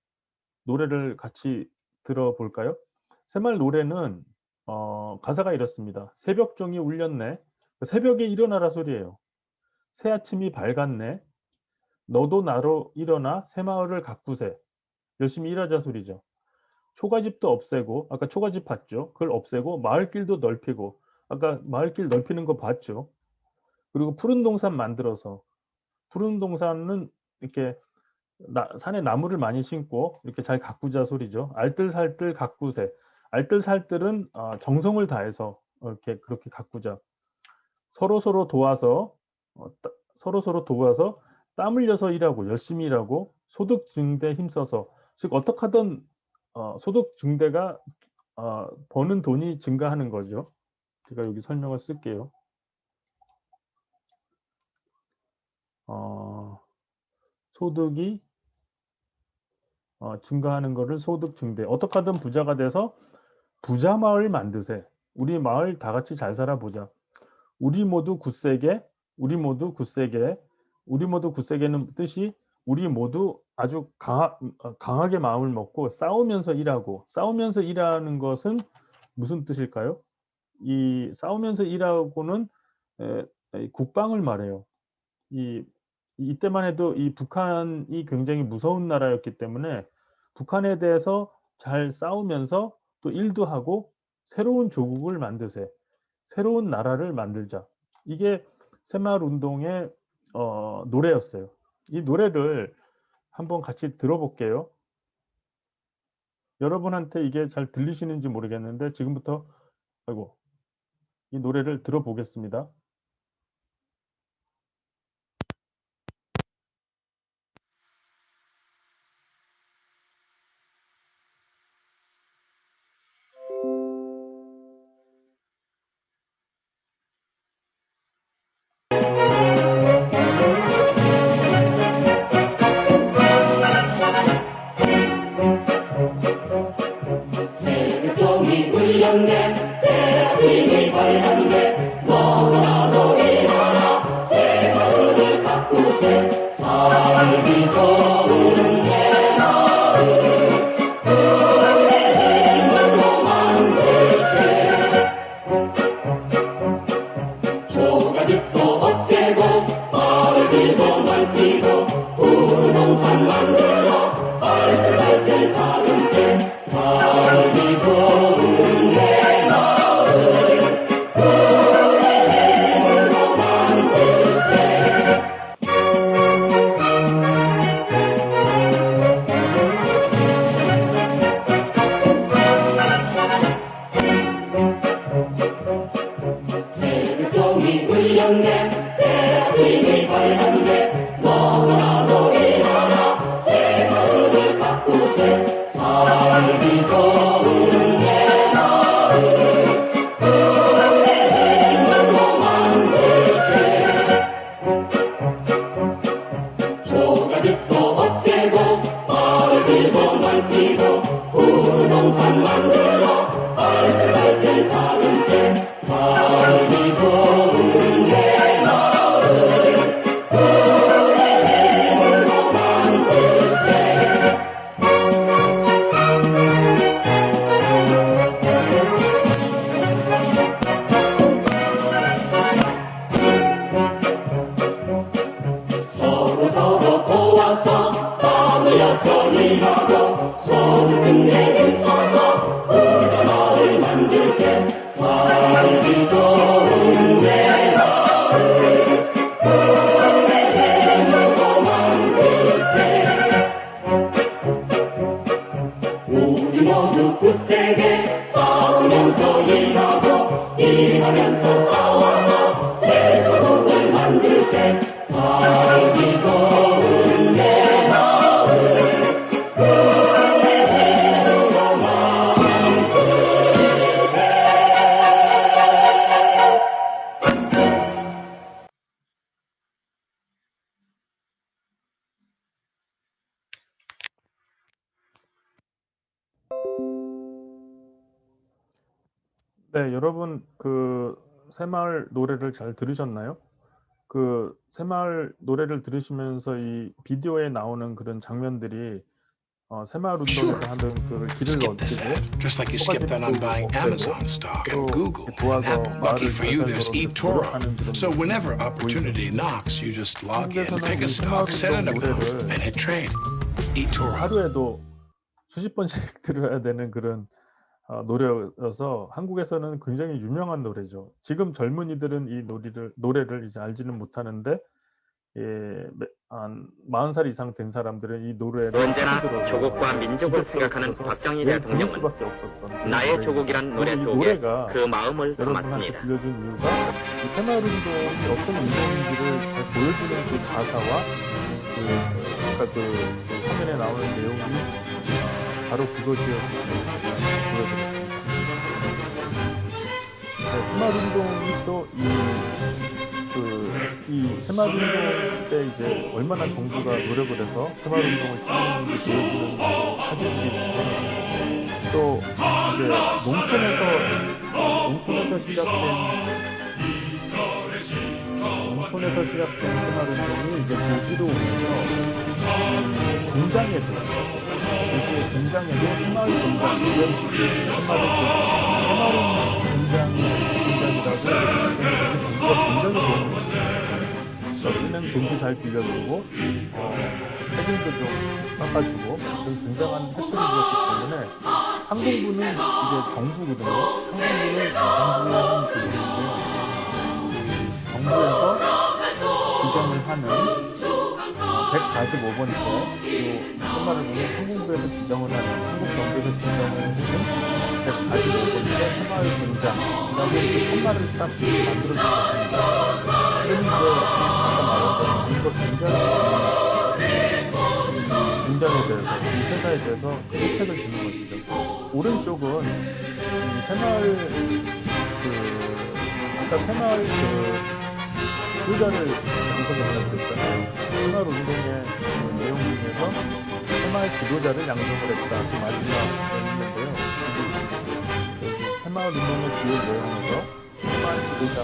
노래를 같이 들어볼까요? 새마을 노래는 가사가 이렇습니다. 새벽종이 울렸네. 새벽에 일어나라 소리예요. 새 아침이 밝았네. 너도 나로 일어나 새마을을 가꾸세. 열심히 일하자 소리죠. 초가집도 없애고 아까 초가집 봤죠? 그걸 없애고 마을길도 넓히고 아까 마을길 넓히는 거 봤죠? 그리고 푸른 동산 만들어서 푸른 동산은 이렇게 산에 나무를 많이 심고 이렇게 잘 가꾸자 소리죠. 알뜰살뜰 가꾸세. 알뜰살뜰은 정성을 다해서 이렇게 그렇게 가꾸자. 서로서로 도와서 서로서로 도와서 땀 흘려서 일하고 열심히 일하고 소득 증대 힘써서 즉 어떻게 하든 소득 증대가 버는 돈이 증가하는 거죠. 제가 여기 설명을 쓸게요. 소득이 증가하는 거를 소득 증대. 어떻게 하든 부자가 돼서 부자 마을 만드세. 우리 마을 다 같이 잘 살아보자. 우리 모두 굳세게, 우리 모두 굳세게, 우리 모두 굳세게는 뜻이 우리 모두 아주 강하게 마음을 먹고 싸우면서 일하고 싸우면서 일하는 것은 무슨 뜻일까요? 이 싸우면서 일하고는 국방을 말해요. 이때만 해도 이 북한이 굉장히 무서운 나라였기 때문에 북한에 대해서 잘 싸우면서 또 일도 하고 새로운 조국을 만드세. 새로운 나라를 만들자. 이게 새마을운동의 노래였어요. 이 노래를 한번 같이 들어볼게요. 여러분한테 이게 잘 들리시는지 모르겠는데 지금부터 아이고 이 노래를 들어보겠습니다. 새벽종이 울렸네. 새 아침이 밝았네. 너도 나도 일어나 바꾸세 살기 좋은 내 마을 그의 힘으로 만드세 초가집도 없애고 마을비도 넓히고 부동산 만들어 알뜰살뜰 가금세 살기 좋은 내 마을 그의 힘으로 만들세 새벽종이 울렸네 새 아침이 밝았네 너무나도 일어나 새 마을을 바꾸세 살기 좋은 내 마을 그의 힘으로 만들세 초가집도 없애고 마을비도 넓히고 부동산 만들어 알뜰살뜰 가금세 살기 좋은 내 마을 그의 힘으로 만들세 서로 도와서 땀 흘려서 일하고 손등 내힘써서 부자 마을 만들세 살기 좋은 내 마을 그의 힘으로 만들세 우리 모두 굳세게 싸우면서 일하고 일하면서 싸워서 새도국을 만들세 살기 좋은 내 마을 그의 힘으로 만들세 네, 여러분 그 새마을 노래를 잘 들으셨나요? 그 새마을 노래를 들으시면서 이 비디오에 나오는 그런 장면들이 새마을 Sure. 운동에서 하던 그 길을 Skip this 어떻게 ad, just like you skip that on buying Amazon stock and Google and 도와서 Apple. Lucky 마을을 for you, there's 발전으로 eToro. 노력하는 그런 So whenever 모습이 opportunity 보이죠. knocks, you just log in, 한국에서는 pick a 이 stock, set an 새마을 운동 amount, and hit trade. eToro. 하루에도 수십 번씩 들어야 되는 그런 노래여서 한국에서는 굉장히 유명한 노래죠. 지금 젊은이들은 이 노래를 이제 알지는 못하는데 한 40살 이상 된 사람들은 이 노래를 언제나 들어서 조국과 민족을 생각하는 박정희 대통령은 수밖에 없었던 나의 조국이란 노래 이 속에 노래가 그 마음을 여러분한테 담았습니다. 들려준 이유가 이 새마을운동이 어떤 운동인지를 잘 보여주는 그 가사와 아까 그 화면에 나오는 내용이 바로 그것이었기 때문에 보여드렸습니다. 새마을운동이 또 이 새마을운동 때 이제 얼마나 정부가 노력을 해서 새마을운동을 추진하는지 보여주는 사진들이 있는데 또 이제 농촌에서 시작된 새마을운동이 이제 도시로 오면서 공장에도 새마을 공장 공장이라고 정부가 굉장히 도움을 줬어요. 여기는 돈도 잘 빌려주고 세금도 좀 깎아주고 굉장한 혜택을 주었기 때문에 상공부는 이제 정부거든요. 상공부는 정부에서 지정을 하는 145번째 새마을운동을 상공부에서 지정을 하는 한국 정부에서 지정을 해준 145번째 새마을 공장 그다음에 새마을을 딱 만들어주셨습니다. 그래서 이제 아까 말한 정부가 공장에 대해서 이 회사에 대해서 혜택을 주는 것이죠. 오른쪽은 이 새마을 아까 새마을 의자를 양성을 하라고 그랬잖아요. 새마을 운동의 내용 중에서 새마을 지도자를 양성을 했다. 그 마지막에 있는데요. 새마을 운동의 주요 내용에서 새마을 지도자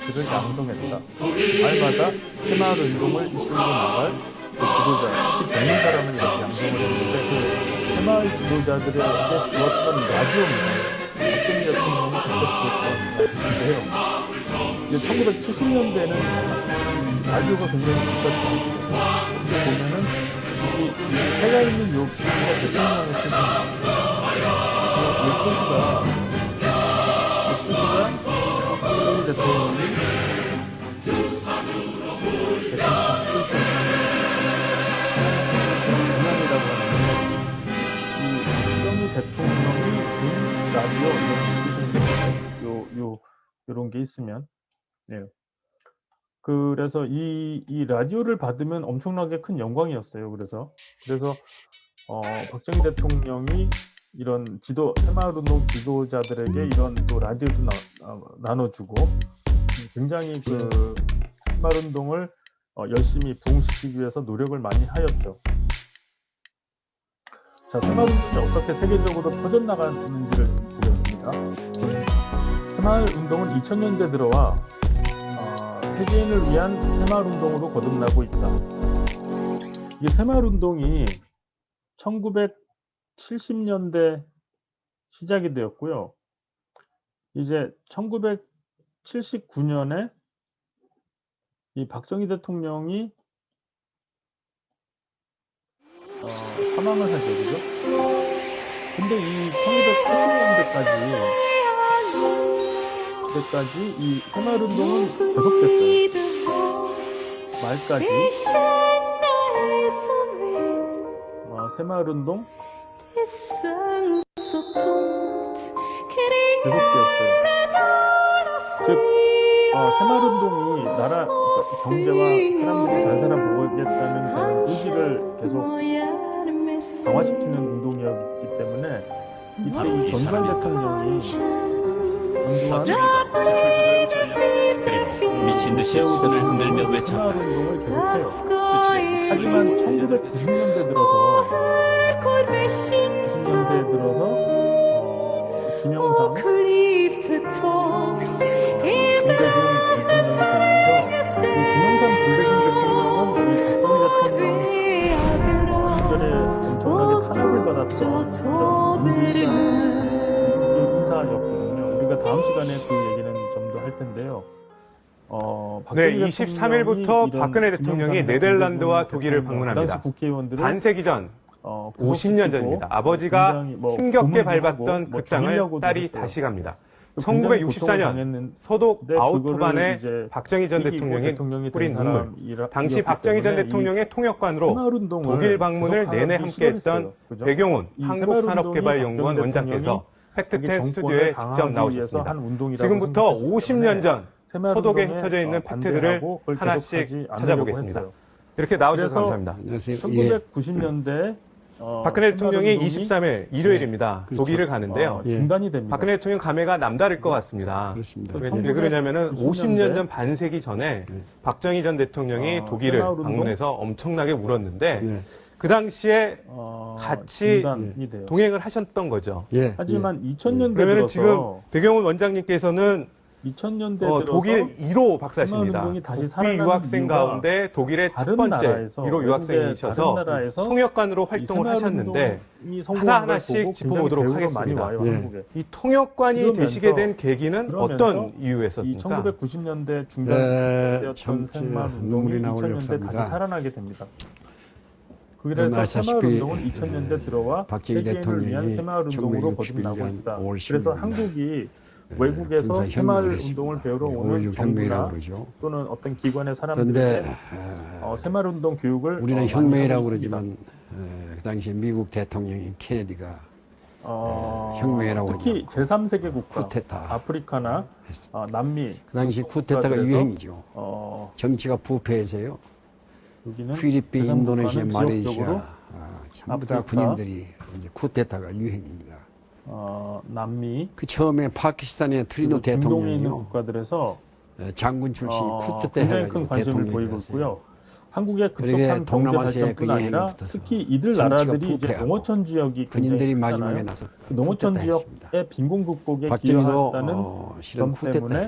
지도자들을 양성했다. 말마다 새마을 운동을 이끌고 나갈 그 지도자, 특히 젊은 사람을 이렇게 양성을 했는데 그 새마을 지도자들에게 주었던 라디오입니다. 박정희 대통령이 직접 주었던 라디오인데요. 이제 1970년대는 라디오가 굉장히 비쌌죠. 보면은 이 새가 있는 요 표시가 대통령의 표시입니다. 이 표시가 박정희 대통령이 대통령 표시 전형이라고 하는데 이 박정희 대통령이 준 라디오 요런 게 있으면 네. 그래서 이 라디오를 받으면 엄청나게 큰 영광이었어요. 그래서 박정희 대통령이 이런 새마을운동 지도자들에게 이런 또 라디오도 나눠주고 굉장히 그 새마을운동을 열심히 부흥시키기 위해서 노력을 많이 하였죠. 자, 새마을운동이 어떻게 세계적으로 퍼져나가는지를 보겠습니다. 새마을운동은 2000년대 들어와 세계인을 위한 새마을운동으로 거듭나고 있다. 이 새마을운동이 1970년대 시작이 되었고요. 이제 1979년에 이 박정희 대통령이 사망을 하죠, 그죠? 근데 이 1980년대까지 이 새마을운동은 계속됐어요. 말까지 새마을운동 계속되었어요. 즉 새마을운동이 나라 경제와 사람들이 잘 살아보겠다는 그런 의지를 계속 강화시키는 운동이었기 때문에 이때 이 전두환 대통령이 그리고 미친 듯이 손을 흔들며 외쳤다. 새마을운동을 계속해요. 하지만 1990년대 들어서 김영삼 김대중 대통령이 되면서 이 김영삼 김대중 대통령은 이 박정희 대통령 시절에 엄청나게 탄압을 받았던 이런 인사였거든요. 우리가 다음 시간에 그 얘기는 좀 더 할 텐데요. 네, 23일부터 박근혜 대통령이 네덜란드와 독일을 방문합니다. 반세기 전 50년 전입니다. 아버지가 힘겹게 밟았던 그 땅을 딸이 다시 갑니다. 1964년 서독 아우토반에 박정희 전 대통령이 뿌린 눈물. 당시 박정희 전 대통령의 통역관으로 독일 방문을 내내 함께했던 배경훈 한국산업개발연구원 원장께서 팩트텔 스튜디오에 직접 나오셨습니다. 지금부터 50년 전 서독에 흩어져 있는 팩트들을 하나씩 찾아보겠습니다. 이렇게 나와주셔서 감사합니다. 1990년대 박근혜 대통령이 23일 일요일입니다. 독일을 가는데요. 중단이 됩니다. 박근혜 대통령 감회가 남다를 것 같습니다. 왜 그러냐면은 50년 전 반세기 전에 박정희 전 대통령이 독일을 방문해서 엄청나게 울었는데 그 당시에 같이 동행을 하셨던 거죠. 하지만 2000년대 그러면 들어서 지금 배경훈 원장님께서는 2000년대 들어서 독일 1호 박사십니다. 다시 국비 유학생 가운데 독일의 첫 번째 1호 유학생이셔서 통역관으로 활동을 하셨는데 하나하나씩 짚어보도록 하겠습니다. 이 통역관이 되시게 된 계기는 어떤 이유였습니까? 1990년대 중단되었던 새마을운동이 2000년대 다시 살아나게 됩니다. 그래서 새마을운동은 2000년대 들어와 세계인을 위한 새마을운동으로 거듭나고 있다. 그래서 한국이 외국에서 새마을운동을 배우러 오는 정부나 또는 어떤 기관의 사람들에게 새마을운동 교육을 우리는 혁명이라고 그러지만 그 당시 미국 대통령인 케네디가 혁명이라고 특히 제3세계 국가, 쿠데타 아프리카나 남미 그 당시 쿠데타가 유행이죠. 정치가 부패해서요. 필리핀, 인도네시아, 말레이시아 전부 다 군인들이 이제 쿠데타가 유행입니다. 남미 그 처음에 파키스탄의 트리노 중동에 있는 대통령이요. 국가들에서 장군 출신 쿠데타 굉장히 해가지고 큰 관심을 보이고 있고요. 한국의 급속한 경제 발전뿐 아니라 특히 이들 나라들이 이제 농어촌 지역이 군인들이 굉장히 마지막에 크잖아요. 나서 농어촌 지역의 빈곤 극복에 박정희도 기여했다는 점 때문에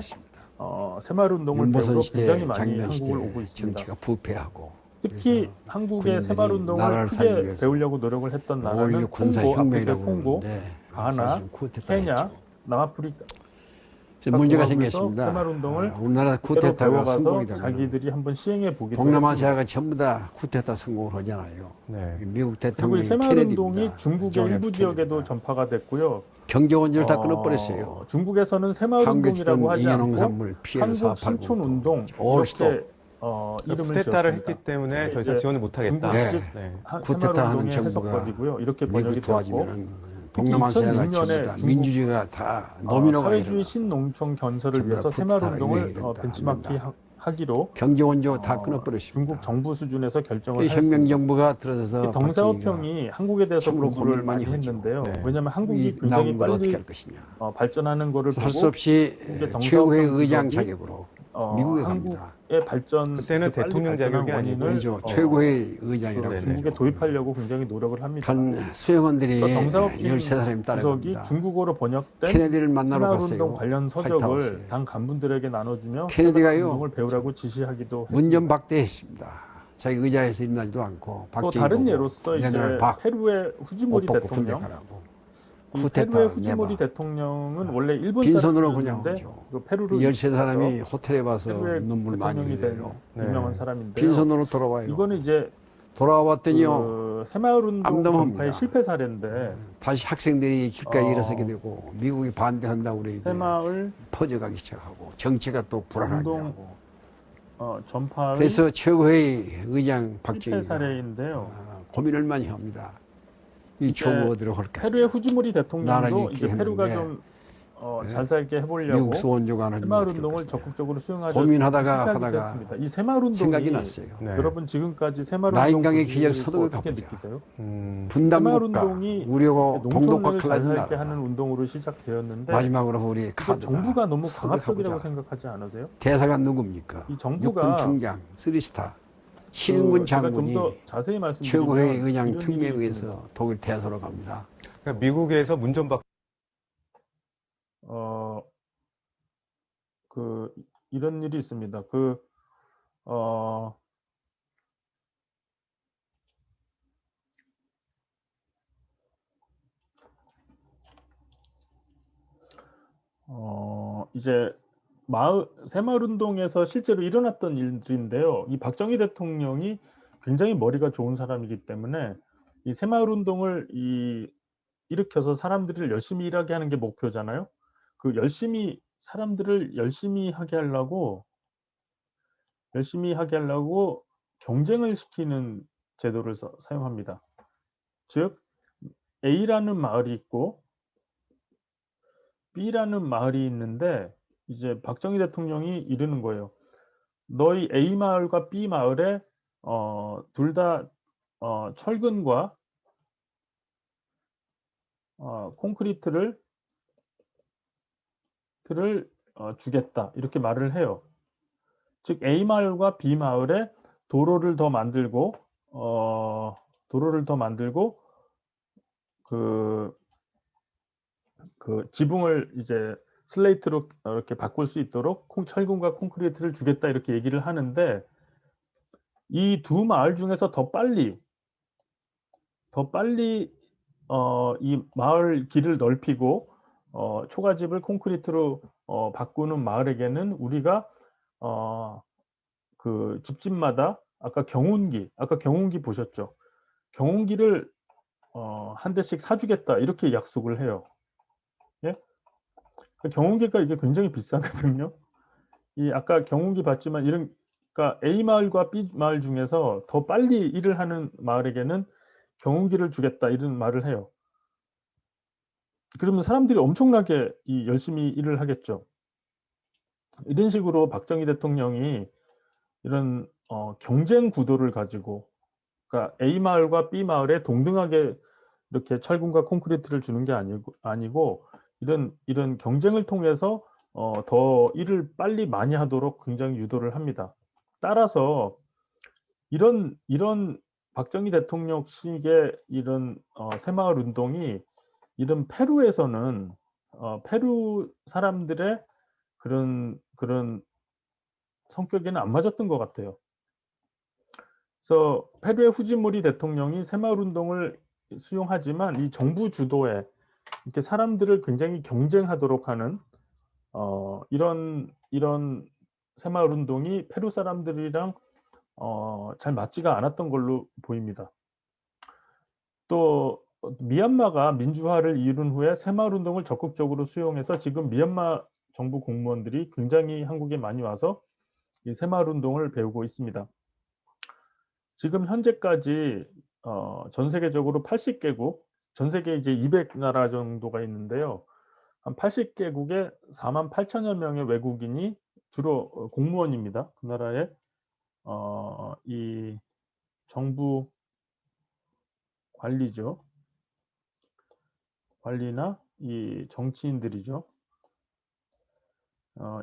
새마을 운동을 배우러 굉장히 많이 한국을 오고 있습니다. 정치가 부패하고 특히 한국의 새마을 운동을 크게 배우려고 노력을 했던 나라는 콩고, 아프리카 콩고, 가나, 케냐, 남아프리카 문제가 생겼습니다. 새마을 운동을 우리나라 쿠데타가 성공이 되면 자기들이 한번 시행해 보기도 동남아시아가 전부 다 쿠데타 성공을 하잖아요. 네. 미국 그리고 대통령이 이 새마을 운동이 중국의 일부 지역에도 전파가 됐고요. 경제 원조를 다 끊어버렸어요. 중국에서는 새마을 운동이라고 하지 않고 한국 신촌 운동 이렇게 이름을 쿠데타를 지었습니다. 했기 때문에 더 이상 지원을 못하겠다. 중국식 쿠데타 하는 운동의 해석법이고요. 이렇게 번역이 되었고 동남아시아가 2006년에 민주주의가 다 노미노가 사회주의 신농촌 건설을 위해서 새마을 운동을 벤치마킹하기로 경제 원조 다 끊어버렸습니다. 중국 정부 수준에서 결정을 혁명 정부가 들어서서 덩사오평이 한국에 대해서 공부를 많이 했는데요. 왜냐하면 한국이 굉장히 빨리 발전하는 것을 할 수 보고 없이 최고의 의장 자격으로 미국에 갑니다. 한국의 발전 그때는 대통령 자격이 아니고 최고의 의장이라고 중국에 도입하려고 굉장히 노력을 합니다. 간 수행원들이 덩사오핑 13사람이 주석이 따라갑니다. 중국어로 번역된 케네디를 만나러 새마을 갔어요. 운동 관련 서적을 화이트하우스에. 당 간부들에게 나눠주며 케네디가요, 운동을 배우라고 지시하기도 했습니다. 문전박대했습니다. 자기 의자에서 일어나지도 않고 또 다른 예로서 이제 페루의 후지모리 대통령 이 페루의 후지모리 대통령은 원래 일본 빈손으로 사람인데 그 페루를 13사람이 호텔에 와서 눈물 많이 대통령이 된 흘려요. 유명한 사람인데 빈손으로 돌아와요. 이거는 이제 돌아왔더니요, 새마을 운동 암담합니다. 전파의 실패 사례인데 다시 학생들이 길가에 일어서게 되고 미국이 반대한다고 그래 새마을 퍼져가기 시작하고 정치가 또 불안하게 하고 전파의 그래서 최고의 의장 실패 박정희가 사례인데요. 고민을 많이 합니다. 이 조국어들을 그렇게 페루의 후지모리 대통령도 나라를 이제 페루가 좀 잘 살게 해보려고 미국 수원조가 하는 새마을 운동을 적극적으로 수용하자 고민하다가 했습니다. 이 새마을 운동이 생각이 났어요. 여러분 지금까지 새마을 운동 나인강의 기적 서독을 어떻게 가보자. 느끼세요? 분단국가 우려고 동독과 농촌을 잘 살게 클라진 하는 운동으로 시작되었는데 마지막으로 우리 카드가 정부가 너무 강압적이라고 가보자. 생각하지 않으세요? 대사가 누굽니까? 이 정부가 육군 중장, 3스타, 신군 제가 좀 장군이 더 자세히 말씀드리면 최고의 의장 이런 특명에 일이 의해서 있습니다. 독일 대사로 갑니다. 그러니까 미국에서 문전박 이런 일이 있습니다. 이제 새마을 운동에서 실제로 일어났던 일들인데요. 이 박정희 대통령이 굉장히 머리가 좋은 사람이기 때문에 이 새마을 운동을 일으켜서 사람들을 열심히 일하게 하는 게 목표잖아요. 사람들을 열심히 하게 하려고 경쟁을 시키는 제도를 사용합니다. 즉 A라는 마을이 있고 B라는 마을이 있는데 이제 박정희 대통령이 이르는 거예요. 너희 A 마을과 B 마을에 둘 다 철근과 콘크리트를 주겠다 이렇게 말을 해요. 즉 A 마을과 B 마을에 도로를 더 만들고 그 지붕을 이제 슬레이트로 이렇게 바꿀 수 있도록 철근과 콘크리트를 주겠다 이렇게 얘기를 하는데 이 두 마을 중에서 더 빨리 이 마을 길을 넓히고 초가집을 콘크리트로 바꾸는 마을에게는 우리가 그 집집마다 아까 경운기 보셨죠? 경운기를 한 대씩 사주겠다 이렇게 약속을 해요. 예? 경운기가 이게 굉장히 비싸거든요. 아까 경운기 봤지만 그러니까 A 마을과 B 마을 중에서 더 빨리 일을 하는 마을에게는 경운기를 주겠다 이런 말을 해요. 그러면 사람들이 엄청나게 열심히 일을 하겠죠. 이런 식으로 박정희 대통령이 이런 경쟁 구도를 가지고 그러니까 A 마을과 B 마을에 동등하게 이렇게 철근과 콘크리트를 주는 게 아니고 이런 경쟁을 통해서 더 일을 빨리 많이 하도록 굉장히 유도를 합니다. 따라서 이런 박정희 대통령식의 이런 새마을 운동이 이런 페루에서는 페루 사람들의 그런 그런 성격에는 안 맞았던 것 같아요. 그래서 페루의 후지모리 대통령이 새마을운동을 수용하지만 이 정부 주도에 이렇게 사람들을 굉장히 경쟁하도록 하는 이런 새마을운동이 페루 사람들이랑 잘 맞지가 않았던 걸로 보입니다. 또 미얀마가 민주화를 이룬 후에 새마을운동을 적극적으로 수용해서 지금 미얀마 정부 공무원들이 굉장히 한국에 많이 와서 이 새마을운동을 배우고 있습니다. 지금 현재까지 전 세계적으로 80개국, 전 세계 이제 200나라 정도가 있는데요. 한 80개국에 48,000여 명의 외국인이 주로 공무원입니다. 그 나라의 이 정부 관리죠. 관리나 이 정치인들이죠.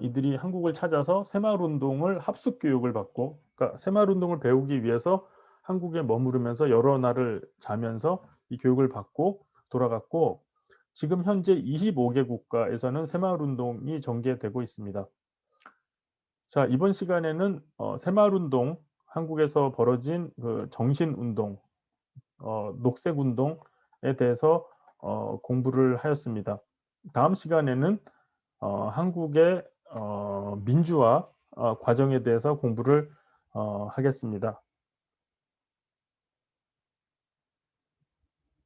이들이 한국을 찾아서 새마을운동을 합숙 교육을 받고, 그러니까 새마을운동을 배우기 위해서 한국에 머무르면서 여러 날을 자면서 이 교육을 받고 돌아갔고, 지금 현재 25개 국가에서는 새마을운동이 전개되고 있습니다. 자, 이번 시간에는 새마을운동, 한국에서 벌어진 그 정신운동, 녹색운동에 대해서 공부를 하였습니다. 다음 시간에는 한국의 민주화 과정에 대해서 공부를 하겠습니다.